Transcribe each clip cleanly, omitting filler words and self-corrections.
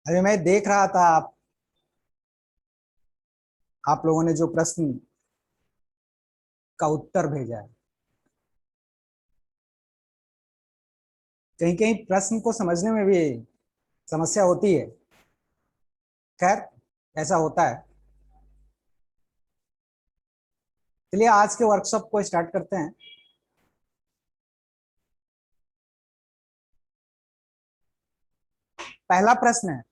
अरे मैं देख रहा था आप लोगों ने जो प्रश्न का उत्तर भेजा है। कहीं कहीं प्रश्न को समझने में भी समस्या होती है। खैर, ऐसा होता है। चलिए आज के वर्कशॉप को स्टार्ट करते हैं। पहला प्रश्न है,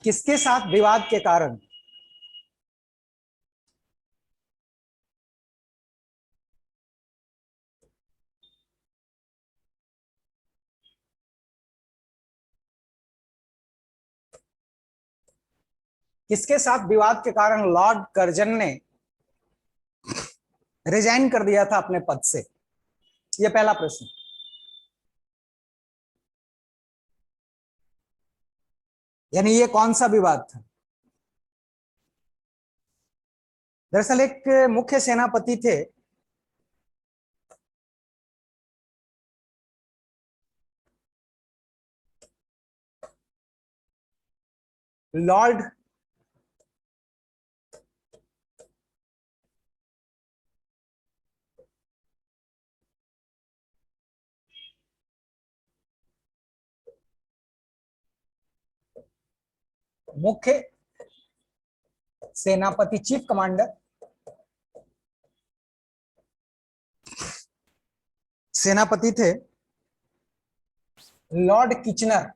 किसके साथ विवाद के कारण किसके साथ विवाद के कारण लॉर्ड कर्जन ने रिजाइन कर दिया था अपने पद से? यह पहला प्रश्न। यानी ये कौन सा विवाद था? दरअसल एक मुख्य सेनापति थे, लॉर्ड मुख्य सेनापति, चीफ कमांडर, सेनापति थे लॉर्ड किचनर।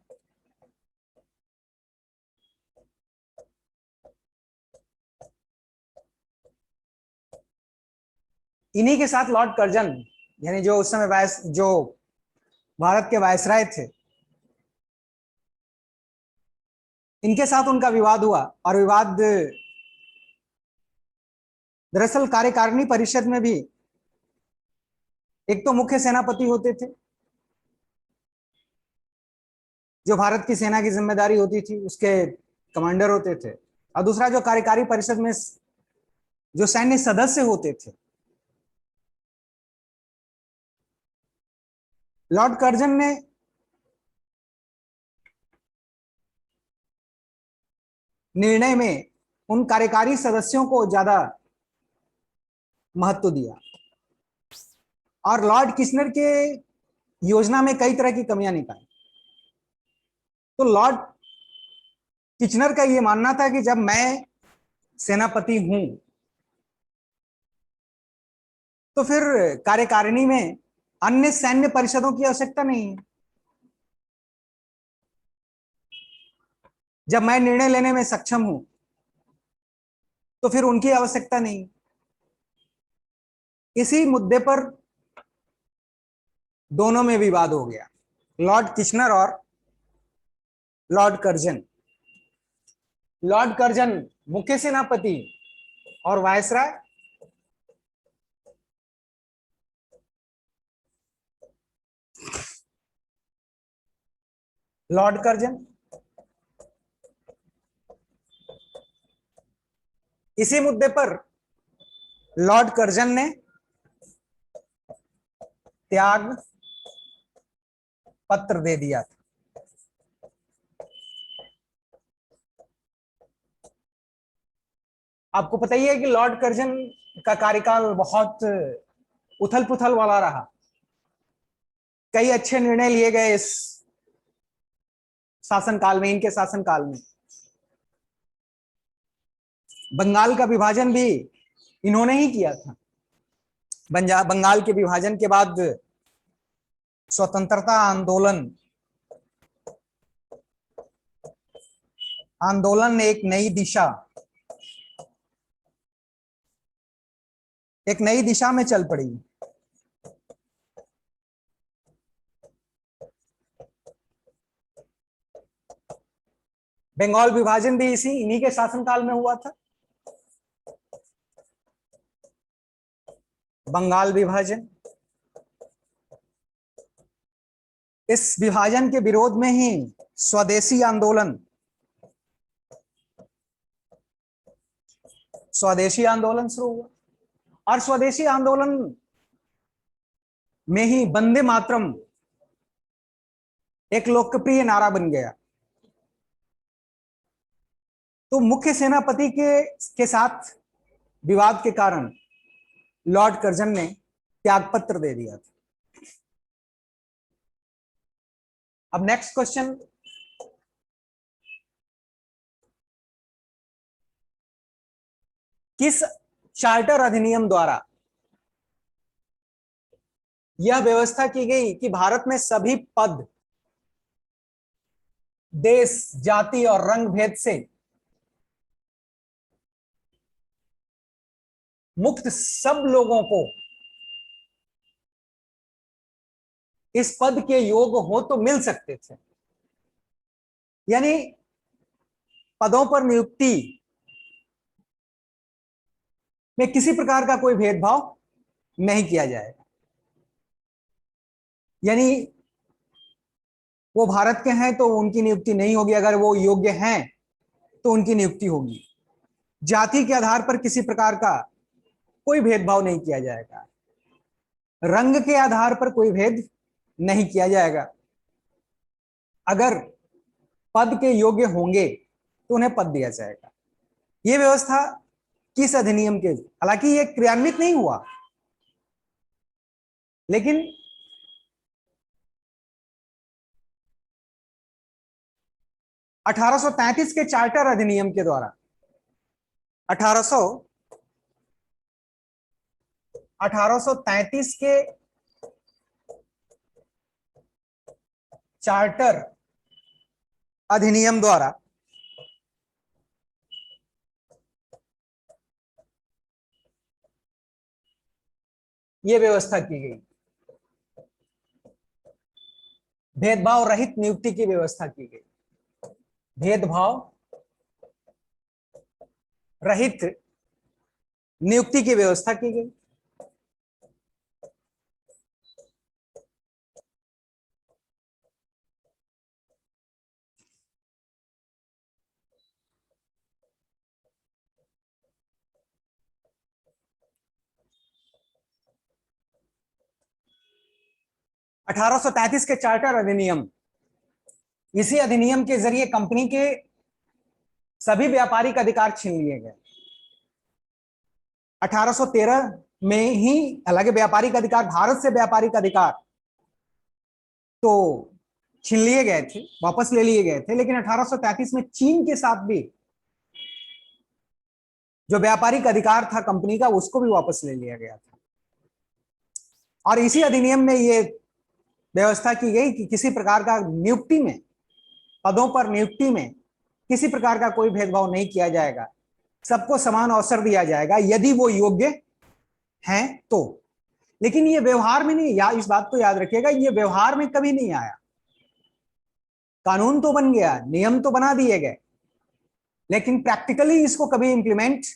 इन्हीं के साथ लॉर्ड कर्जन, यानी जो उस समय जो भारत के वायसराय थे, इनके साथ उनका विवाद हुआ। और विवाद दरअसल कार्यकारिणी परिषद में भी एक तो मुख्य सेनापति होते थे जो भारत की सेना की जिम्मेदारी होती थी, उसके कमांडर होते थे, और दूसरा जो कार्यकारी परिषद में जो सैन्य सदस्य होते थे। लॉर्ड कर्जन ने निर्णय में उन कार्यकारी सदस्यों को ज्यादा महत्व दिया और लॉर्ड किचनर के योजना में कई तरह की कमियां निकाली। तो लॉर्ड किचनर का यह मानना था कि जब मैं सेनापति हूं तो फिर कार्यकारिणी में अन्य सैन्य परिषदों की आवश्यकता नहीं है। जब मैं निर्णय लेने में सक्षम हूं तो फिर उनकी आवश्यकता नहीं। इसी मुद्दे पर दोनों में विवाद हो गया, लॉर्ड किचनर और लॉर्ड कर्जन। लॉर्ड कर्जन मुख्य सेनापति और वायसराय लॉर्ड कर्जन। इसी मुद्दे पर लॉर्ड कर्जन ने त्याग पत्र दे दिया था। आपको पता ही है कि लॉर्ड कर्जन का कार्यकाल बहुत उथल पुथल वाला रहा। कई अच्छे निर्णय लिए गए इस शासनकाल में, इनके शासनकाल में। बंगाल का विभाजन भी इन्होंने ही किया था। बंगाल के विभाजन के बाद स्वतंत्रता आंदोलन ने एक नई दिशा में चल पड़ी। बंगाल विभाजन भी इन्हीं के शासनकाल में हुआ था। बंगाल विभाजन, इस विभाजन के विरोध में ही स्वदेशी आंदोलन शुरू हुआ। और स्वदेशी आंदोलन में ही वंदे मातरम एक लोकप्रिय नारा बन गया। तो मुख्य सेनापति के साथ विवाद के कारण लॉर्ड कर्जन ने त्यागपत्र दे दिया था। अब नेक्स्ट क्वेश्चन, किस चार्टर अधिनियम द्वारा यह व्यवस्था की गई कि भारत में सभी पद देश, जाति और रंग भेद से मुक्त सब लोगों को इस पद के योग हो तो मिल सकते थे? यानी पदों पर नियुक्ति में किसी प्रकार का कोई भेदभाव नहीं किया जाएगा। यानी वो भारत के हैं तो उनकी नियुक्ति नहीं होगी, अगर वो योग्य हैं तो उनकी नियुक्ति होगी। जाति के आधार पर किसी प्रकार का कोई भेदभाव नहीं किया जाएगा, रंग के आधार पर कोई भेद नहीं किया जाएगा। अगर पद के योग्य होंगे तो उन्हें पद दिया जाएगा। यह व्यवस्था किस अधिनियम के, हालांकि यह क्रियान्वित नहीं हुआ, लेकिन अठारह के चार्टर अधिनियम के द्वारा 1833 के चार्टर अधिनियम द्वारा यह व्यवस्था की गई, भेदभाव रहित नियुक्ति की व्यवस्था की गई। भेदभाव रहित नियुक्ति की व्यवस्था की गई। अठारह के चार्टर अधिनियम, इसी अधिनियम के जरिए कंपनी के सभी व्यापारिक अधिकार छीन लिए गए। 1813 में ही, हालांकि व्यापारिक अधिकार, भारत से व्यापारिक अधिकार तो छीन लिए गए थे, वापस ले लिए गए थे, लेकिन 1833 में चीन के साथ भी जो व्यापारिक अधिकार था कंपनी का, उसको भी वापस ले लिया गया था। और इसी अधिनियम में यह व्यवस्था की गई कि किसी प्रकार का नियुक्ति में, पदों पर नियुक्ति में किसी प्रकार का कोई भेदभाव नहीं किया जाएगा, सबको समान अवसर दिया जाएगा यदि वो योग्य हैं तो। लेकिन ये व्यवहार में नहीं, इस बात को याद रखिएगा, ये व्यवहार में कभी नहीं आया। कानून तो बन गया, नियम तो बना दिए गए, लेकिन प्रैक्टिकली इसको कभी इंप्लीमेंट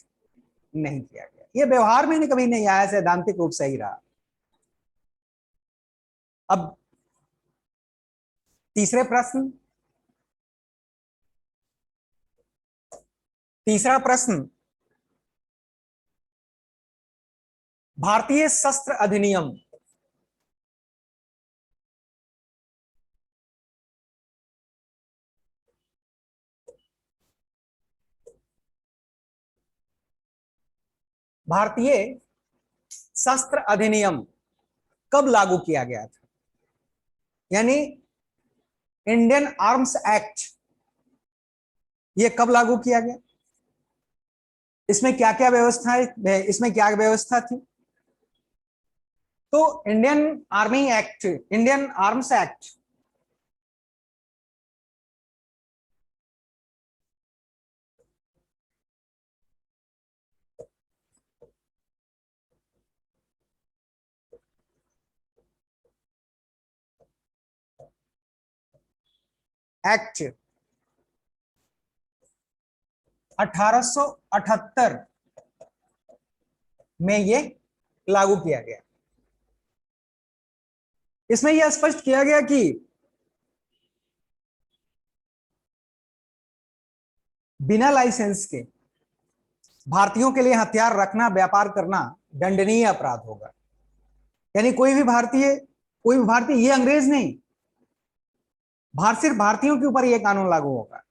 नहीं किया गया। ये व्यवहार में कभी नहीं आया, सैद्धांतिक रूप से ही रहा। अब तीसरा प्रश्न, भारतीय शस्त्र अधिनियम भारतीय शस्त्र अधिनियम कब लागू किया गया था? यानी इंडियन आर्म्स एक्ट, यह कब लागू किया गया? इसमें क्या क्या व्यवस्था थी? तो Indian army act, Indian arms act act 1878 में ये लागू किया गया। इसमें यह स्पष्ट किया गया कि बिना लाइसेंस के भारतीयों के लिए हथियार रखना, व्यापार करना दंडनीय अपराध होगा। यानी कोई भी भारतीय, ये अंग्रेज नहीं, सिर्फ भारतीयों के ऊपर यह कानून लागू होगा।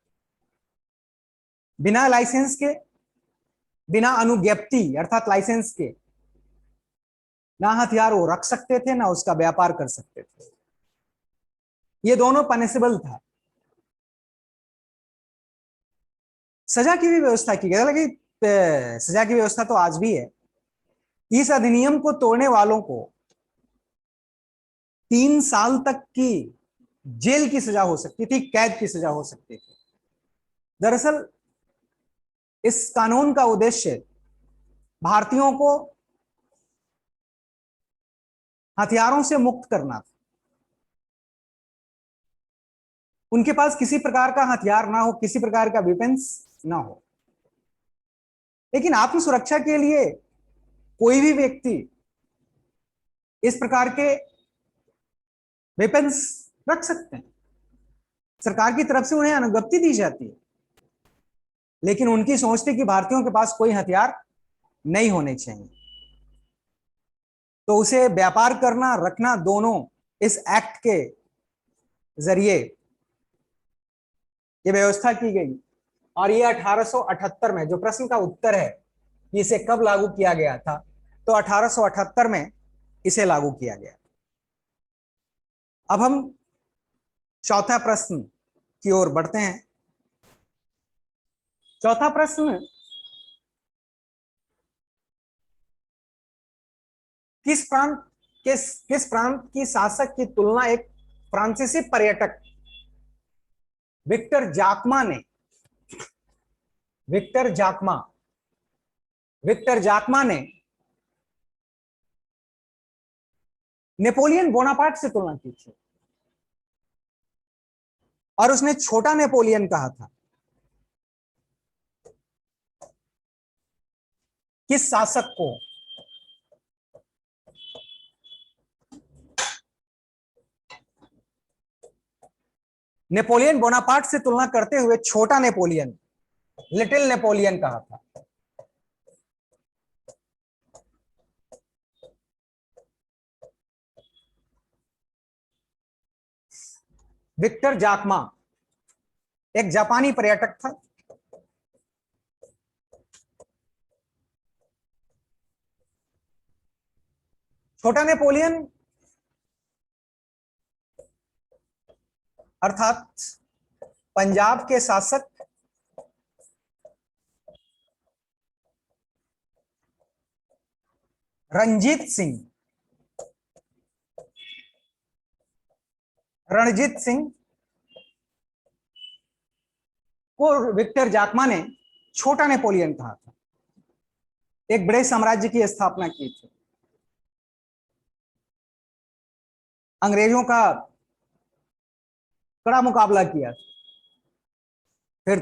बिना लाइसेंस के, बिना अनुज्ञप्ति अर्थात लाइसेंस के ना हथियार वो रख सकते थे, ना उसका व्यापार कर सकते थे। ये दोनों पनिशेबल था। सजा की भी व्यवस्था की गई, हालांकि सजा की व्यवस्था तो आज भी है। इस अधिनियम को तोड़ने वालों को 3 साल तक की जेल की सजा हो सकती थी, कैद की सजा हो सकती थी। दरअसल इस कानून का उद्देश्य भारतीयों को हथियारों से मुक्त करना था। उनके पास किसी प्रकार का हथियार ना हो, किसी प्रकार का वेपन्स ना हो। लेकिन आत्मसुरक्षा के लिए कोई भी व्यक्ति इस प्रकार के वेपन्स रख सकते हैं। सरकार की तरफ से उन्हें अनुज्ञप्ति दी जाती है, लेकिन उनकी सोच थी कि भारतीयों के पास कोई हथियार नहीं होने चाहिए। तो उसे व्यापार करना, रखना, दोनों इस एक्ट के जरिए ये व्यवस्था की गई। और ये 1878 में, जो प्रश्न का उत्तर है कि इसे कब लागू किया गया था, तो 1878 में इसे लागू किया गया। अब हम चौथा प्रश्न की ओर बढ़ते हैं। चौथा प्रश्न, किस प्रांत की शासक की तुलना एक फ्रांसीसी पर्यटक विक्टर जाकमा ने विक्टर जाकमा विक्टर जाकमा ने नेपोलियन बोनापार्ट से तुलना की थी, और उसने छोटा नेपोलियन कहा था। किस शासक को? नेपोलियन बोनापार्ट से तुलना करते हुए छोटा नेपोलियन, लिटिल नेपोलियन कहा था। विक्टर जाकमा एक जापानी पर्यटक था। छोटा नेपोलियन अर्थात पंजाब के शासक रणजीत सिंह को विक्टर जाकमा ने छोटा नेपोलियन कहा था। एक बड़े साम्राज्य की स्थापना की थी। अंग्रेजों का कड़ा मुकाबला किया, फिर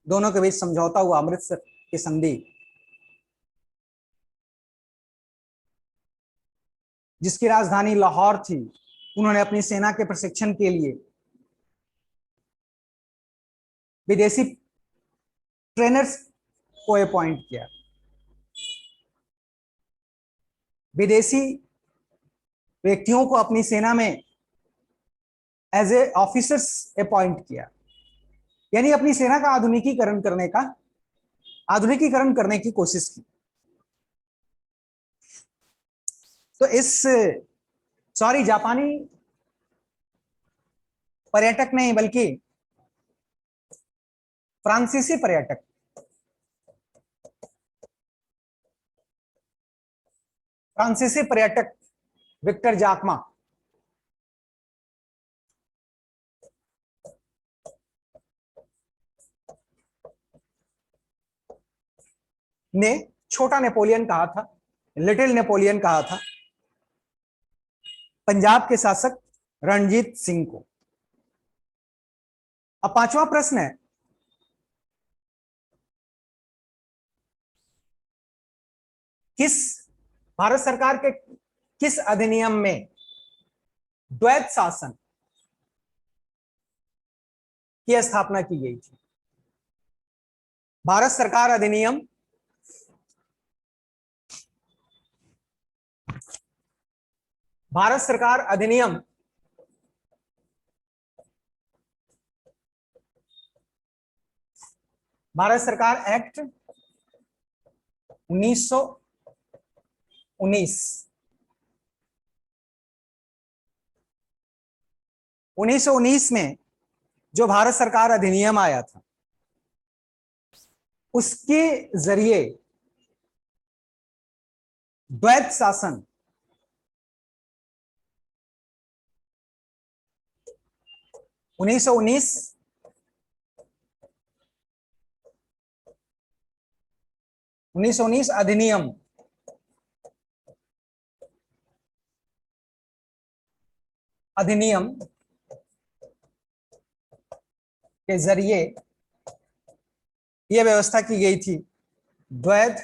दोनों के बीच समझौता हुआ, अमृतसर की संधि, जिसकी राजधानी लाहौर थी। उन्होंने अपनी सेना के प्रशिक्षण के लिए विदेशी ट्रेनर्स को अपॉइंट किया, विदेशी व्यक्तियों को अपनी सेना में एज ए ऑफिसर्स अपॉइंट किया, यानी अपनी सेना का आधुनिकीकरण करने की कोशिश की। तो जापानी पर्यटक नहीं, बल्कि फ्रांसीसी पर्यटक विक्टर जाकमा ने छोटा नेपोलियन कहा था, लिटिल नेपोलियन कहा था, पंजाब के शासक रणजीत सिंह को। अब पांचवा प्रश्न है, भारत सरकार के किस अधिनियम में द्वैत शासन की स्थापना की गई थी? भारत सरकार अधिनियम 1960 भारत सरकार एक्ट 1919। 1919 में जो भारत सरकार अधिनियम आया था, उसके जरिए द्वैत शासन, उन्नीस 1919 अधिनियम के जरिए यह व्यवस्था की गई थी, द्वैध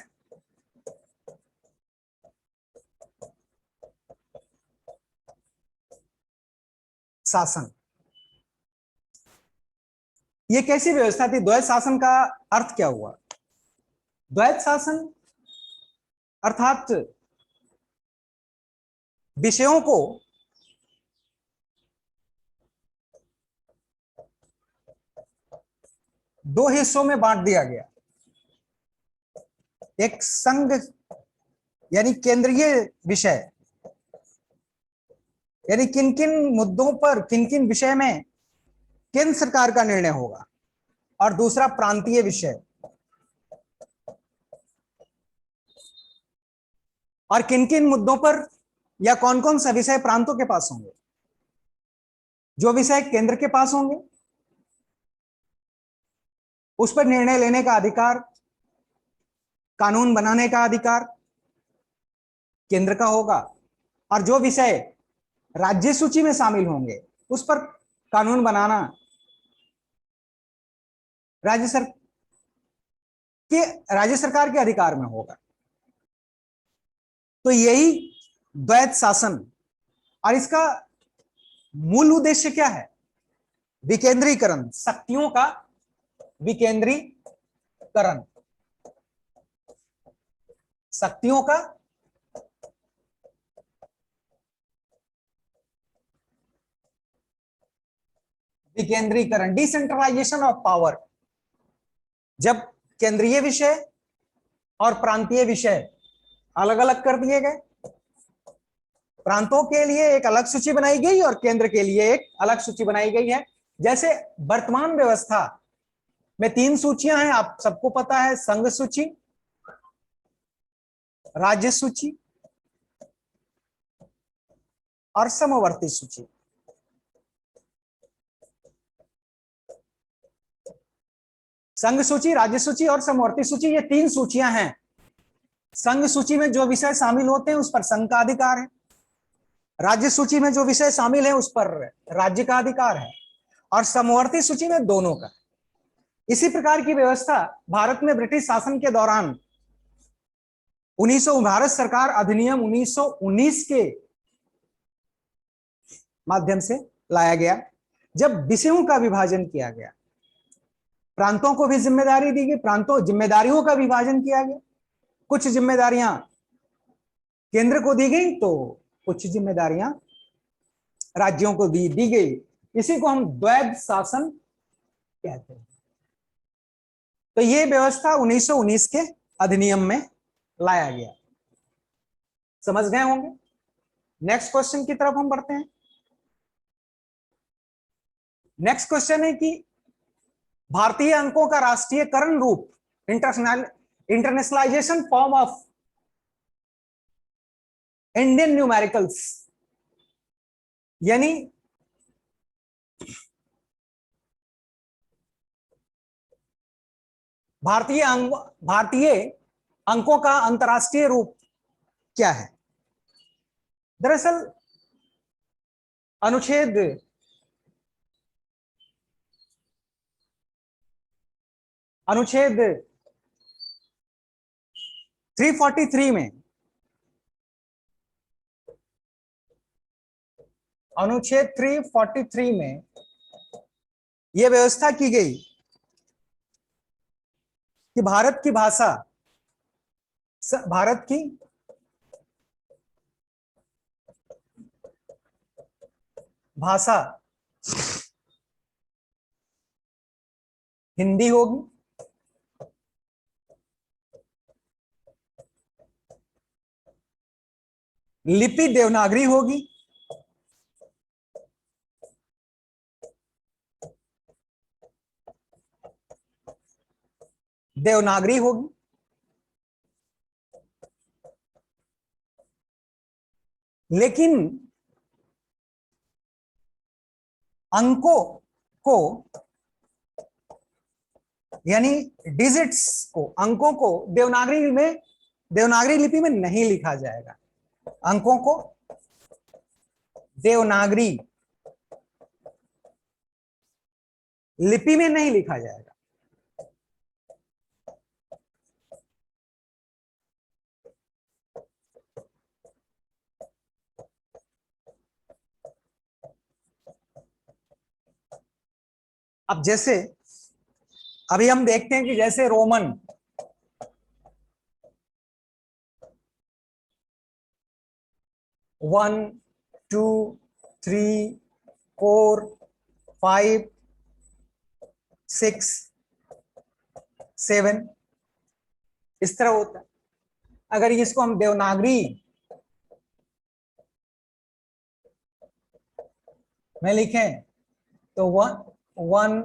शासन। यह कैसी व्यवस्था थी? द्वैध शासन का अर्थ क्या हुआ? द्वैध शासन अर्थात विषयों को दो हिस्सों में बांट दिया गया। एक संघ यानी केंद्रीय विषय, यानी किन किन मुद्दों पर, किन किन विषय में केंद्र सरकार का निर्णय होगा, और दूसरा प्रांतीय विषय, और किन किन मुद्दों पर या कौन कौन सा विषय प्रांतों के पास होंगे। जो विषय केंद्र के पास होंगे उस पर निर्णय लेने का अधिकार, कानून बनाने का अधिकार केंद्र का होगा, और जो विषय राज्य सूची में शामिल होंगे उस पर कानून बनाना राज्य सरकार के अधिकार में होगा। तो यही द्वैत शासन, और इसका मूल उद्देश्य क्या है? विकेंद्रीकरण, शक्तियों का विकेंद्रीकरण, शक्तियों का विकेंद्रीकरण, डिसेंट्रलाइजेशन ऑफ पावर। जब केंद्रीय विषय और प्रांतीय विषय अलग अलग कर दिए गए, प्रांतों के लिए एक अलग सूची बनाई गई और केंद्र के लिए एक अलग सूची बनाई गई है। जैसे वर्तमान व्यवस्था में 3 सूचियां हैं, आप सबको पता है, संघ सूची, राज्य सूची और समवर्ती सूची। संघ सूची, राज्य सूची और समवर्ती सूची, ये 3 सूचियां हैं। संघ सूची में जो विषय शामिल होते हैं उस पर संघ का अधिकार है, राज्य सूची में जो विषय शामिल है उस पर राज्य का अधिकार है, और समवर्ती सूची में दोनों का। इसी प्रकार की व्यवस्था भारत में ब्रिटिश शासन के दौरान 1900 भारत सरकार अधिनियम 1919 के माध्यम से लाया गया, जब विषयों का विभाजन किया गया, प्रांतों को भी जिम्मेदारी दी गई, जिम्मेदारियों का विभाजन किया गया। कुछ जिम्मेदारियां केंद्र को दी गई तो कुछ जिम्मेदारियां राज्यों को दी गई। इसी को हम द्वैध शासन कहते हैं। तो ये व्यवस्था 1919 के अधिनियम में लाया गया। समझ गए होंगे। नेक्स्ट क्वेश्चन की तरफ हम बढ़ते हैं। नेक्स्ट क्वेश्चन है कि भारतीय अंकों का राष्ट्रीयकरण रूप, internationalisation form of Indian numericals, यानी भारतीय अंकों का अंतरराष्ट्रीय रूप क्या है? दरअसल अनुच्छेद 343 में, अनुच्छेद 343 में यह व्यवस्था की गई कि भारत की भाषा हिंदी होगी, लिपि देवनागरी होगी, देवनागरी होगी। लेकिन अंकों को, यानी डिजिट्स को, अंकों को देवनागरी में, देवनागरी लिपि में नहीं लिखा जाएगा। अंकों को देवनागरी लिपि में नहीं लिखा जाएगा। अब जैसे अभी हम देखते हैं कि जैसे Roman, one, two, three, four, five, six, seven, इस तरह होता है। अगर इसको हम देवनागरी में लिखें तो one,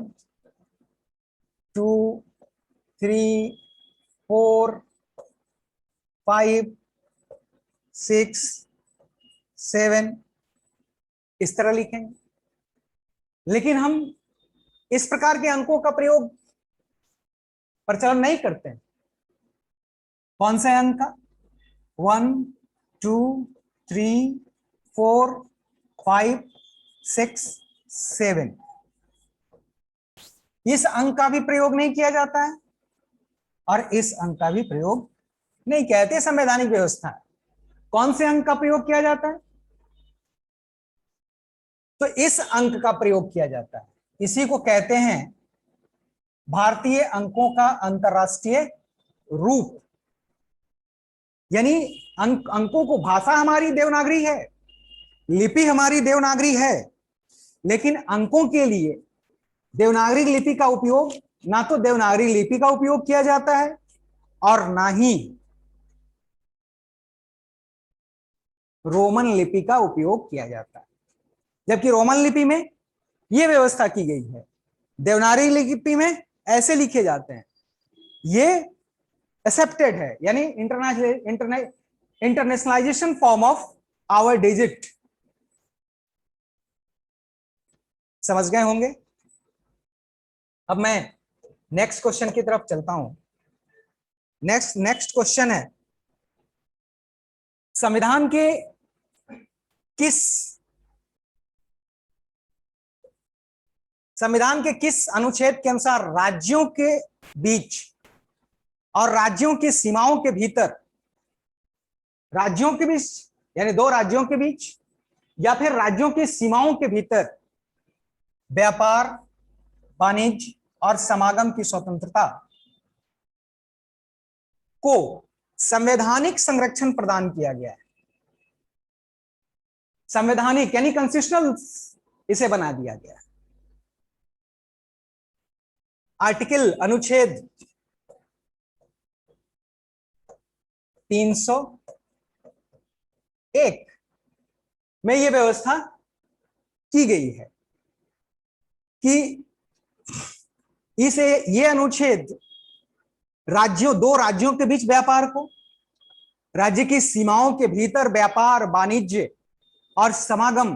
two, three, four, five, six, seven, इस तरह लिखेंगे। लेकिन हम इस प्रकार के अंकों का प्रयोग प्रचलन नहीं करते हैं। कौन से अंक का? 1, 2, 3, 4, 5, 6, 7, इस अंक का भी प्रयोग नहीं किया जाता है और इस अंक का भी प्रयोग नहीं कहते। संवैधानिक व्यवस्था कौन से अंक का प्रयोग किया जाता है? तो इस अंक का प्रयोग किया जाता है। इसी को कहते हैं भारतीय अंकों का अंतरराष्ट्रीय रूप। यानी अंकों को, भाषा हमारी देवनागरी है, लिपि हमारी देवनागरी है, लेकिन अंकों के लिए देवनागरी लिपि का उपयोग, ना तो देवनागरी लिपि का उपयोग किया जाता है और ना ही रोमन लिपि का उपयोग किया जाता है। जबकि रोमन लिपि में यह व्यवस्था की गई है, देवनागरी लिपि में ऐसे लिखे जाते हैं। ये एक्सेप्टेड है, यानी internationalization form of our digit. समझ गए होंगे। अब मैं नेक्स्ट क्वेश्चन की तरफ चलता हूं। नेक्स्ट क्वेश्चन है, संविधान के किस अनुच्छेद के अनुसार राज्यों के बीच और राज्यों की सीमाओं के भीतर, राज्यों के बीच यानी दो राज्यों के बीच या फिर राज्यों की सीमाओं के भीतर व्यापार, वाणिज्य और समागम की स्वतंत्रता को संवैधानिक संरक्षण प्रदान किया गया है? संवैधानिक यानी कॉन्स्टिट्यूशनल इसे बना दिया गया है। आर्टिकल अनुच्छेद 301 में यह व्यवस्था की गई है कि ये अनुच्छेद दो राज्यों के बीच व्यापार को, राज्य की सीमाओं के भीतर व्यापार, वाणिज्य और समागम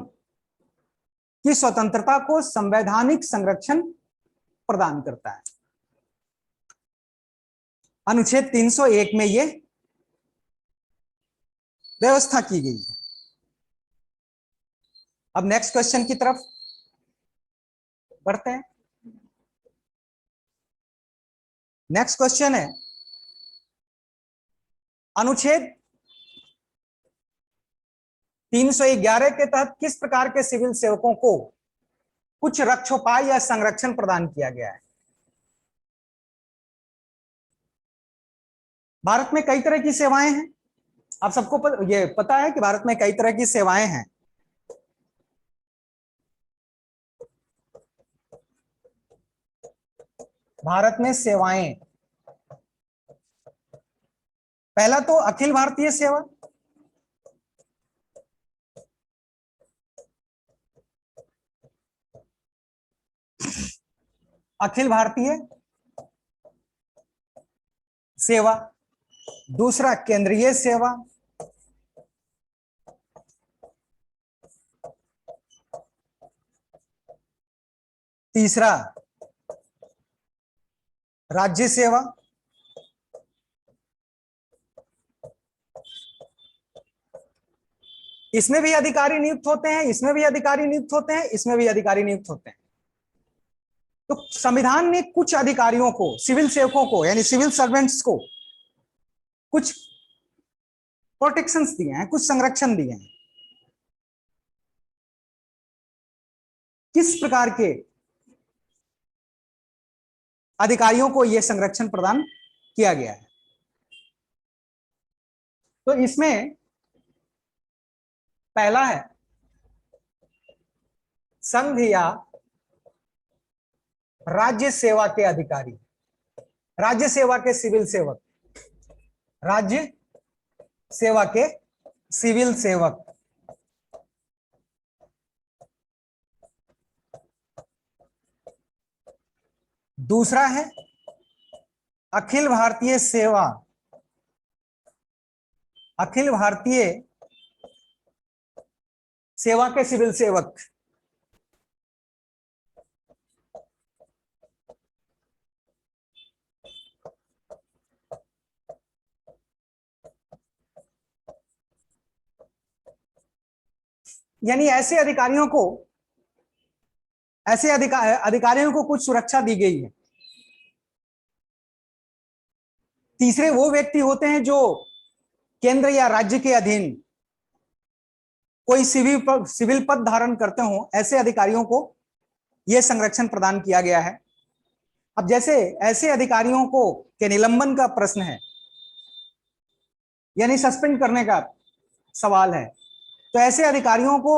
की स्वतंत्रता को संवैधानिक संरक्षण प्रदान करता है। अनुच्छेद 301 में यह व्यवस्था की गई है। अब नेक्स्ट क्वेश्चन की तरफ बढ़ते हैं। नेक्स्ट क्वेश्चन है, अनुच्छेद 311 के तहत किस प्रकार के सिविल सेवकों को कुछ रक्षोपाय या संरक्षण प्रदान किया गया है? भारत में कई तरह की सेवाएं हैं। आप सबको ये पता है कि भारत में कई तरह की सेवाएं हैं। भारत में सेवाएं, पहला तो अखिल भारतीय सेवा, अखिल भारतीय सेवा, दूसरा केंद्रीय सेवा, तीसरा राज्य सेवा, इसमें भी अधिकारी नियुक्त होते हैं, इसमें भी अधिकारी नियुक्त होते हैं, इसमें भी अधिकारी नियुक्त होते हैं। तो संविधान ने कुछ अधिकारियों को, सिविल सेवकों को यानी सिविल सर्वेंट्स को कुछ प्रोटेक्शंस दिए हैं, कुछ संरक्षण दिए हैं। किस प्रकार के अधिकारियों को यह संरक्षण प्रदान किया गया है? तो इसमें पहला है संघ या राज्य सेवा के अधिकारी, राज्य सेवा के सिविल सेवक, राज्य सेवा के सिविल सेवक। दूसरा है अखिल भारतीय सेवा, अखिल भारतीय सेवा के सिविल सेवक। यानी ऐसे अधिकारियों को, ऐसे अधिकारियों को कुछ सुरक्षा दी गई है। तीसरे वो व्यक्ति होते हैं जो केंद्र या राज्य के अधीन कोई सिविल पद धारण करते हो, ऐसे अधिकारियों को यह संरक्षण प्रदान किया गया है। अब जैसे ऐसे अधिकारियों को के निलंबन का प्रश्न है, यानी सस्पेंड करने का सवाल है, तो ऐसे अधिकारियों को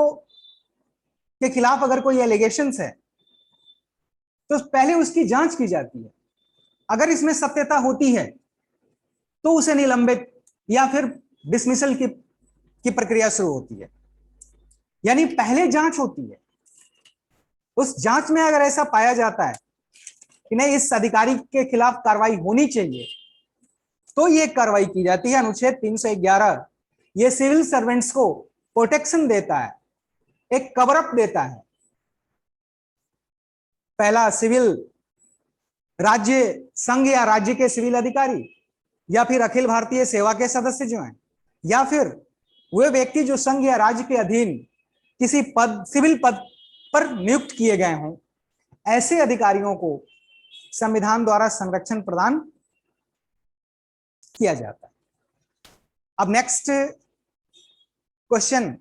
के खिलाफ अगर कोई एलिगेशंस है तो पहले उसकी जांच की जाती है। अगर इसमें सत्यता होती है तो उसे निलंबित या फिर डिसमिसल की प्रक्रिया शुरू होती है। यानी पहले जांच होती है, उस जांच में अगर ऐसा पाया जाता है कि नहीं इस अधिकारी के खिलाफ कार्रवाई होनी चाहिए, तो ये कार्रवाई की जाती है। अनुच्छेद 311 ये सिविल सर्वेंट्स को प्रोटेक्शन देता है, एक कवर अप देता है। पहला सिविल राज्य, संघ या राज्य के सिविल अधिकारी, या फिर अखिल भारतीय सेवा के सदस्य जो हैं, या फिर वे व्यक्ति जो संघ या राज्य के अधीन किसी पद, सिविल पद पर नियुक्त किए गए हों, ऐसे अधिकारियों को संविधान द्वारा संरक्षण प्रदान किया जाता है। अब नेक्स्ट क्वेश्चन,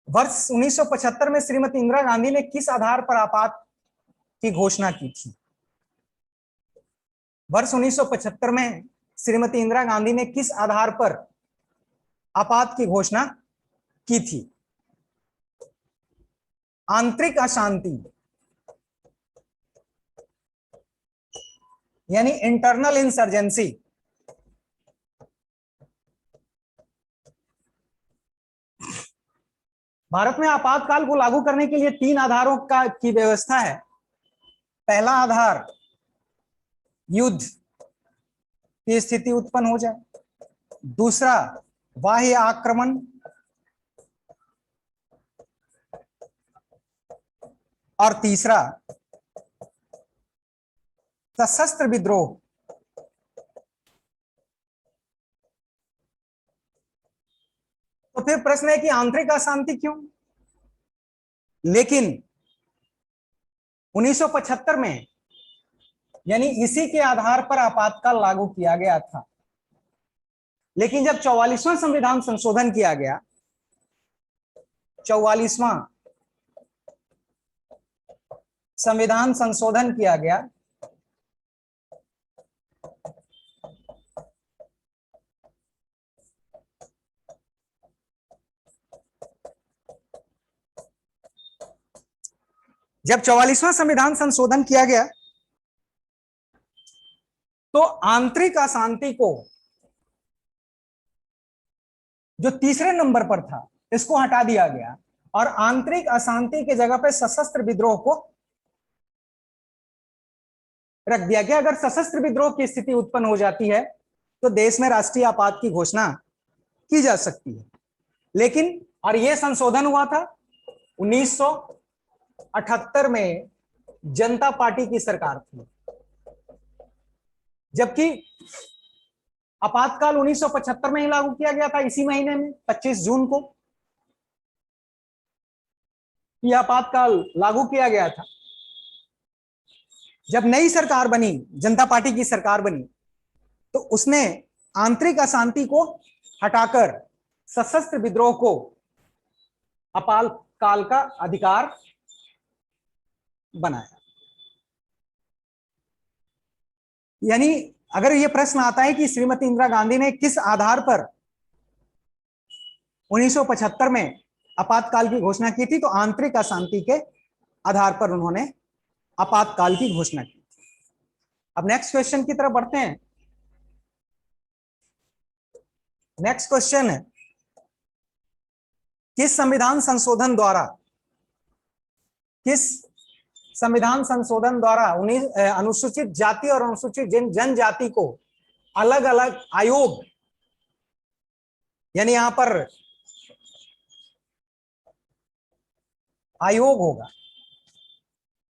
वर्ष 1975 में श्रीमती इंदिरा गांधी ने किस आधार पर आपात की घोषणा की थी? वर्ष 1975 में श्रीमती इंदिरा गांधी ने किस आधार पर आपात की घोषणा की थी? आंतरिक अशांति यानी इंटरनल इंसर्जेंसी, भारत में आपातकाल को लागू करने के लिए 3 आधारों की व्यवस्था है। पहला आधार, युद्ध की स्थिति उत्पन्न हो जाए। दूसरा, बाह्य आक्रमण। और तीसरा, सशस्त्र विद्रोह। तो फिर प्रश्न है कि आंतरिक अशांति क्यों? लेकिन 1975 में यानी इसी के आधार पर आपातकाल लागू किया गया था। लेकिन जब 44वां संविधान संशोधन किया गया, 44वां संविधान संशोधन किया गया, जब 44वां संविधान संशोधन किया गया तो आंतरिक अशांति को जो तीसरे नंबर पर था इसको हटा दिया गया और आंतरिक अशांति की जगह पे सशस्त्र विद्रोह को रख दिया गया। अगर सशस्त्र विद्रोह की स्थिति उत्पन्न हो जाती है तो देश में राष्ट्रीय आपात की घोषणा की जा सकती है। लेकिन और यह संशोधन हुआ था 1978 में, जनता पार्टी की सरकार थी, जबकि आपातकाल 1975 में ही लागू किया गया था। इसी महीने में 25 जून को यह आपातकाल लागू किया गया था। जब नई सरकार बनी, जनता पार्टी की सरकार बनी, तो उसने आंतरिक अशांति को हटाकर सशस्त्र विद्रोह को आपातकाल का अधिकार बनाया। यानी अगर यह प्रश्न आता है कि श्रीमती इंदिरा गांधी ने किस आधार पर 1975 में आपातकाल की घोषणा की थी, तो आंतरिक अशांति के आधार पर उन्होंने आपातकाल की घोषणा की। अब नेक्स्ट क्वेश्चन की तरफ बढ़ते हैं। नेक्स्ट क्वेश्चन है, किस संविधान संशोधन द्वारा अनुसूचित जाति और अनुसूचित जनजाति को अलग अलग आयोग, यानी यहां पर आयोग होगा,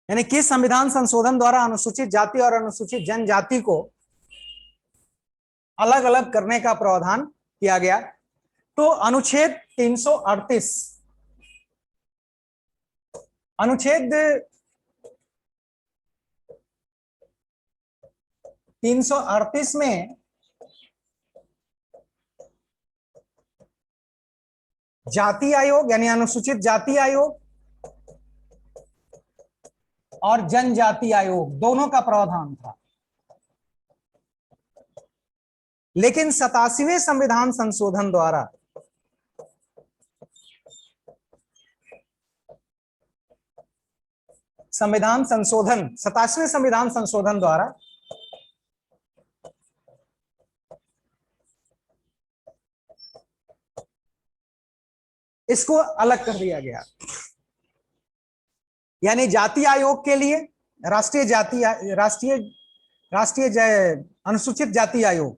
यानी किस संविधान संशोधन द्वारा अनुसूचित जाति और अनुसूचित जनजाति को अलग अलग करने का प्रावधान किया गया? तो अनुच्छेद 338 अनुच्छेद 338 में जाति आयोग यानी अनुसूचित जाति आयोग और जनजाति आयोग दोनों का प्रावधान था। लेकिन 87वें संविधान संशोधन द्वारा संविधान संशोधन 87वें संविधान संशोधन द्वारा इसको अलग कर दिया गया। यानी जाति आयोग के लिए अनुसूचित जाति आयोग,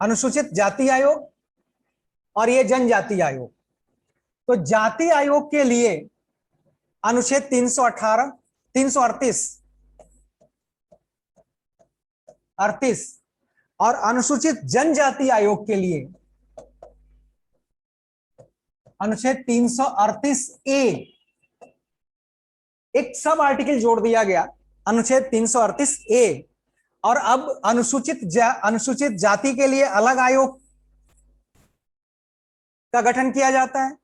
अनुसूचित जाति आयोग और ये जनजाति आयोग। तो जाति आयोग के लिए अनुच्छेद 338 और अनुसूचित जनजाति आयोग के लिए अनुच्छेद 338 ए, एक सब आर्टिकल जोड़ दिया गया, अनुच्छेद 338 ए। और अब अनुसूचित जाति के लिए अलग आयोग का गठन किया जाता है,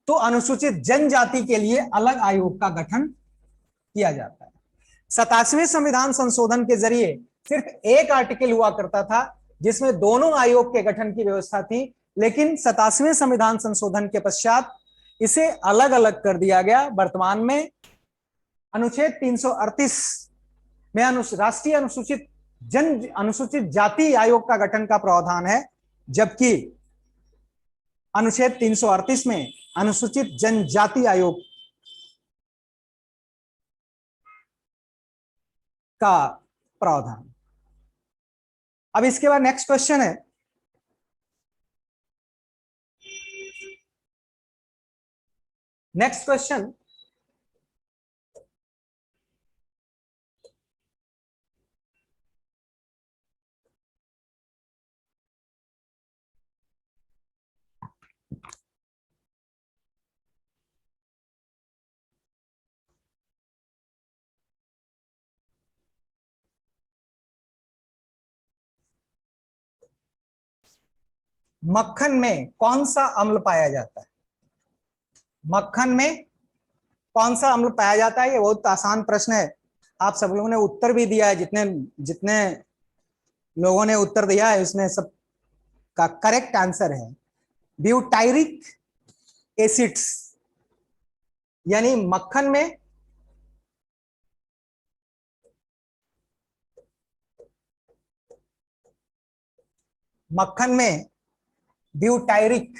तो अनुसूचित जनजाति के लिए अलग आयोग का गठन किया जाता है। 87वें संविधान संशोधन के जरिए सिर्फ एक आर्टिकल हुआ करता था जिसमें दोनों आयोग के गठन की व्यवस्था थी, लेकिन 87वें संविधान संशोधन के पश्चात इसे अलग अलग कर दिया गया। वर्तमान में अनुच्छेद 338 में राष्ट्रीय अनुसूचित जाति आयोग का गठन का प्रावधान है, जबकि अनुच्छेद 338 में अनुसूचित जनजाति आयोग का प्रावधान। अब इसके बाद नेक्स्ट क्वेश्चन है, नेक्स्ट क्वेश्चन, मक्खन में कौन सा अम्ल पाया जाता है? मक्खन में कौन सा अम्ल पाया जाता है? ये बहुत आसान प्रश्न है, आप सब लोगों ने उत्तर भी दिया है। जितने लोगों ने उत्तर दिया है उसमें सब का करेक्ट आंसर है ब्यूटायरिक एसिड्स। यानी मक्खन में ब्यूटायरिक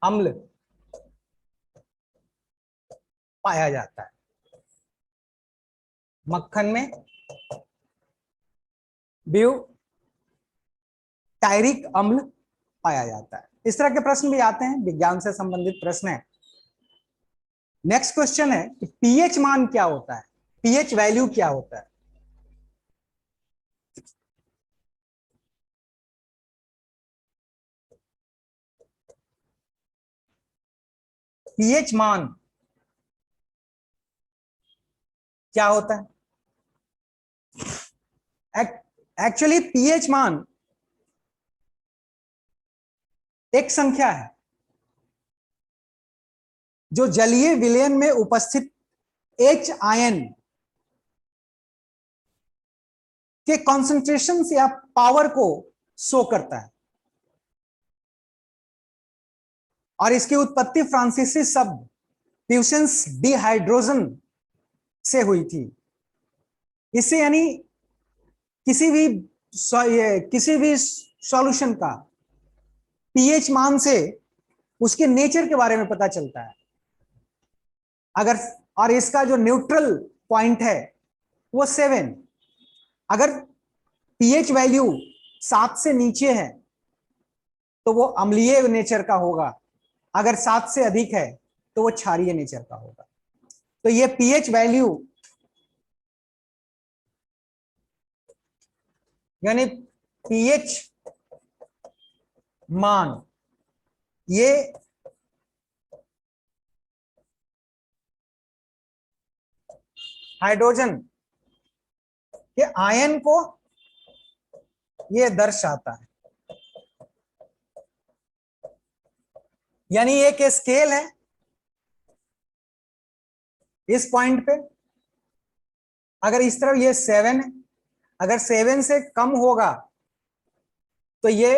अम्ल पाया जाता है। मक्खन में ब्यूटायरिक अम्ल पाया जाता है। इस तरह के प्रश्न भी आते हैं, विज्ञान से संबंधित प्रश्न है। नेक्स्ट क्वेश्चन है कि पीएच मान क्या होता है, पीएच वैल्यू क्या होता है। पीएच मान क्या होता है? एक्चुअली पीएच मान एक संख्या है जो जलीय विलयन में उपस्थित एच आयन के कॉन्सेंट्रेशन या पावर को शो करता है। और इसकी उत्पत्ति फ्रांसीसी शब्द प्यूसेंस डिहाइड्रोजन से हुई थी। इससे यानी किसी भी सॉल्यूशन का पीएच मान से उसके नेचर के बारे में पता चलता है। अगर और इसका जो न्यूट्रल पॉइंट है वो 7। अगर पीएच वैल्यू 7 से नीचे है तो वो अम्लीय नेचर का होगा, अगर 7 से अधिक है तो वो क्षारीय नेचर का होगा। तो ये पीएच वैल्यू यानी पीएच मान ये हाइड्रोजन के आयन को ये दर्शाता है। यानी एक स्केल है, इस पॉइंट पे अगर इस तरफ ये 7 है, अगर 7 से कम होगा तो ये